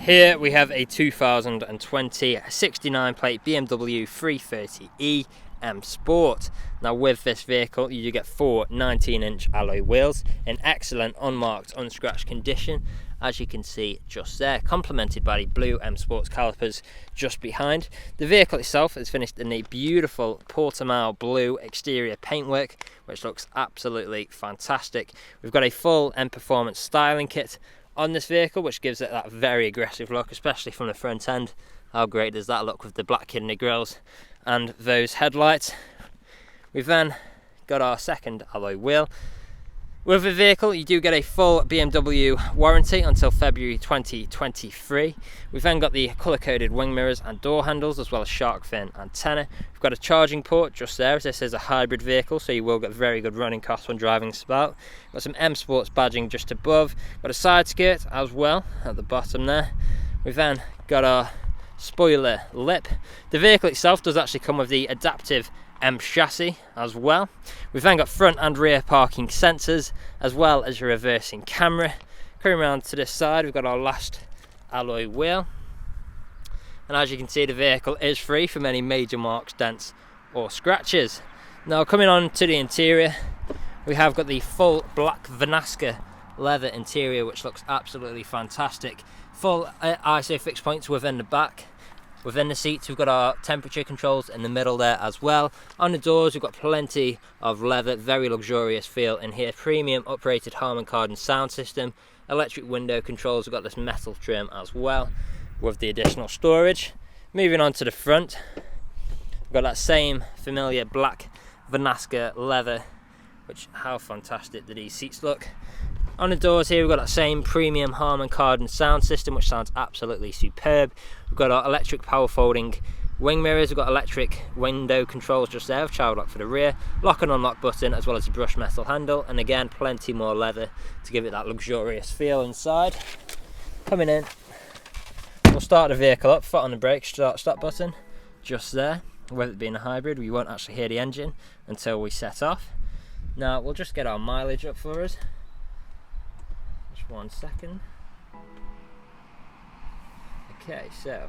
Here we have a 2020 69 plate BMW 330e M Sport. Now with this vehicle you do get 4 19-inch alloy wheels in excellent unmarked unscratched condition, as you can see just there, complemented by the blue M Sports calipers just behind. The vehicle itself is finished in a beautiful Portimao blue exterior paintwork which looks absolutely fantastic. We've got a full M Performance styling kit on this vehicle which gives it that very aggressive look, especially from the front end. How great does that look with the black kidney grills and those headlights. We've then got our second alloy wheel. With the vehicle you do get a full BMW warranty until February 2023. We've then got the colour-coded wing mirrors and door handles, as well as shark fin antenna. We've got a charging port just there, as this is a hybrid vehicle, so you will get very good running costs when driving this about. Got some M Sports badging just above. Got a side skirt as well at the bottom there. We've then got our spoiler lip. The vehicle itself does actually come with the adaptive M chassis as well. We've then got front and rear parking sensors, as well as a reversing camera. Coming around to this side, we've got our last alloy wheel, and as you can see the vehicle is free from any major marks, dents or scratches. Now coming on to the interior, we have got the full black Vanasca leather interior which looks absolutely fantastic. Full ISO fixed points within the back. Within the seats we've got our temperature controls in the middle there as well. On the doors we've got plenty of leather, very luxurious feel in here. Premium uprated Harman Kardon sound system. Electric window controls, we've got this metal trim as well with the additional storage. Moving on to the front, we've got that same familiar black Vanasca leather, which how fantastic do these seats look. On the doors here we've got that same premium Harman Kardon sound system which sounds absolutely superb. We've got our electric power folding wing mirrors, we've got electric window controls just there, child lock for the rear, lock and unlock button, as well as a brushed metal handle, and again plenty more leather to give it that luxurious feel inside. Coming in, we'll start the vehicle up, foot on the brake, stop button just there. With it being a hybrid we won't actually hear the engine until we set off. Now we'll just get our mileage up for us. 1 second. Okay, so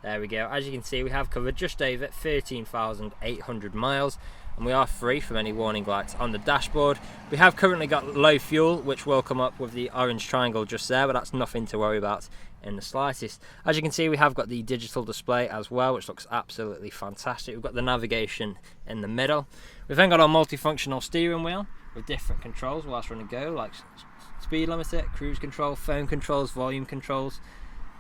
there we go. As you can see we have covered just over 13,800 miles and we are free from any warning lights on the dashboard. We have currently got low fuel which will come up with the orange triangle just there, but that's nothing to worry about in the slightest. As you can see we have got the digital display as well which looks absolutely fantastic. We've got the navigation in the middle. We've then got our multifunctional steering wheel with different controls whilst we're on the go, like speed limiter, cruise control, phone controls, volume controls,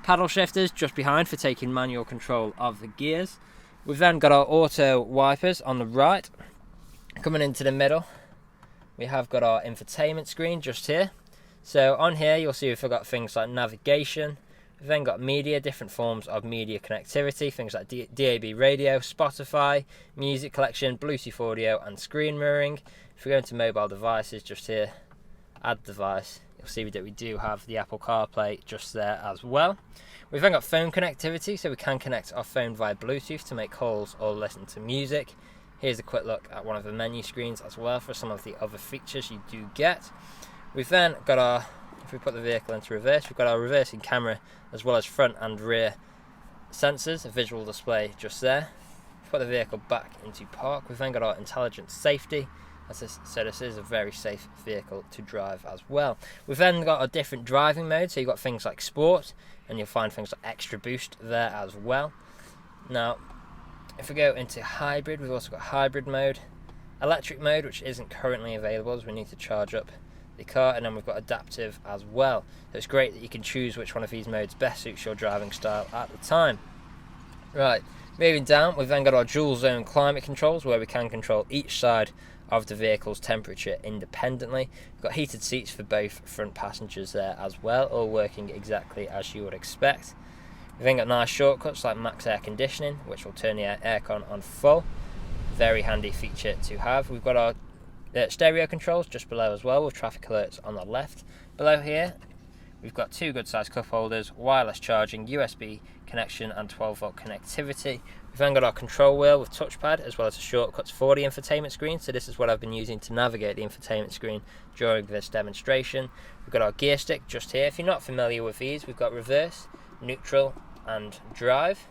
paddle shifters just behind for taking manual control of the gears. We've then got our auto wipers on the right. Coming into the middle we have got our infotainment screen just here. So on here you'll see we've got things like navigation. We've then got media, different forms of media connectivity, things like DAB radio, Spotify, music collection, Bluetooth audio and screen mirroring. If we go into mobile devices just here, add device, you'll see that we do have the Apple CarPlay just there as well. We've then got phone connectivity, so we can connect our phone via Bluetooth to make calls or listen to music. Here's a quick look at one of the menu screens as well for some of the other features you do get. We've then got our, if we put the vehicle into reverse, we've got our reversing camera as well as front and rear sensors, a visual display just there. Put the vehicle back into park. We've then got our intelligent safety, so this is a very safe vehicle to drive as well. We've then got a different driving mode, so you've got things like sport, and you'll find things like extra boost there as well. Now if we go into hybrid, we've also got hybrid mode, electric mode which isn't currently available as we need to charge up the car, and then we've got adaptive as well. So it's great that you can choose which one of these modes best suits your driving style at the time. Right, moving down, we've then got our dual zone climate controls where we can control each side of the vehicle's temperature independently. We've got heated seats for both front passengers there as well, all working exactly as you would expect. We've then got nice shortcuts like max air conditioning, which will turn the aircon on full. Very handy feature to have. We've got our stereo controls just below as well, with traffic alerts on the left. Below here we've got 2 good sized cup holders, wireless charging, USB connection and 12 volt connectivity. We've then got our control wheel with touchpad, as well as the shortcuts for the infotainment screen. So this is what I've been using to navigate the infotainment screen during this demonstration. We've got our gear stick just here. If you're not familiar with these, we've got reverse, neutral and drive.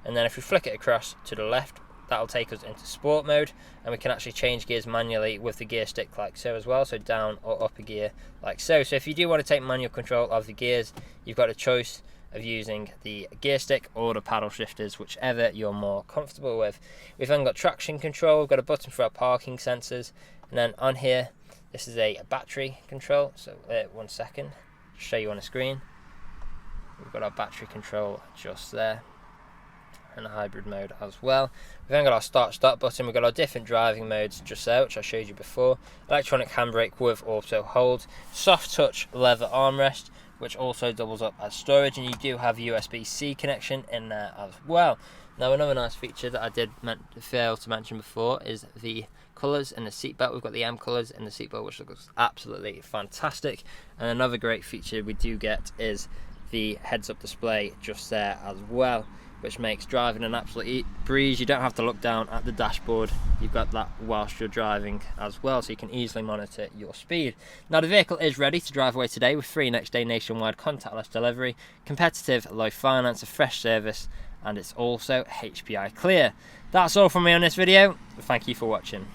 And then if we flick it across to the left, that'll take us into sport mode, and we can actually change gears manually with the gear stick like so as well, so down or up a gear like so. So if you do want to take manual control of the gears, you've got a choice of using the gear stick or the paddle shifters, whichever you're more comfortable with. We've then got traction control, we've got a button for our parking sensors, and then on here, this is a battery control. So 1 second, show you on the screen. We've got our battery control just there, and a hybrid mode as well. We've then got our start-stop button. We've got our different driving modes just there, which I showed you before. Electronic handbrake with auto hold, soft touch leather armrest, which also doubles up as storage, and you do have USB-C connection in there as well. Now, another nice feature that I did fail to mention before is the colours in the seatbelt. We've got the M colours in the seatbelt, which looks absolutely fantastic. And another great feature we do get is the heads-up display just there as well, which makes driving an absolute breeze. You don't have to look down at the dashboard. You've got that whilst you're driving as well, so you can easily monitor your speed. Now, the vehicle is ready to drive away today with free next day nationwide contactless delivery, competitive low finance, a fresh service, and it's also HPI clear. That's all from me on this video. Thank you for watching.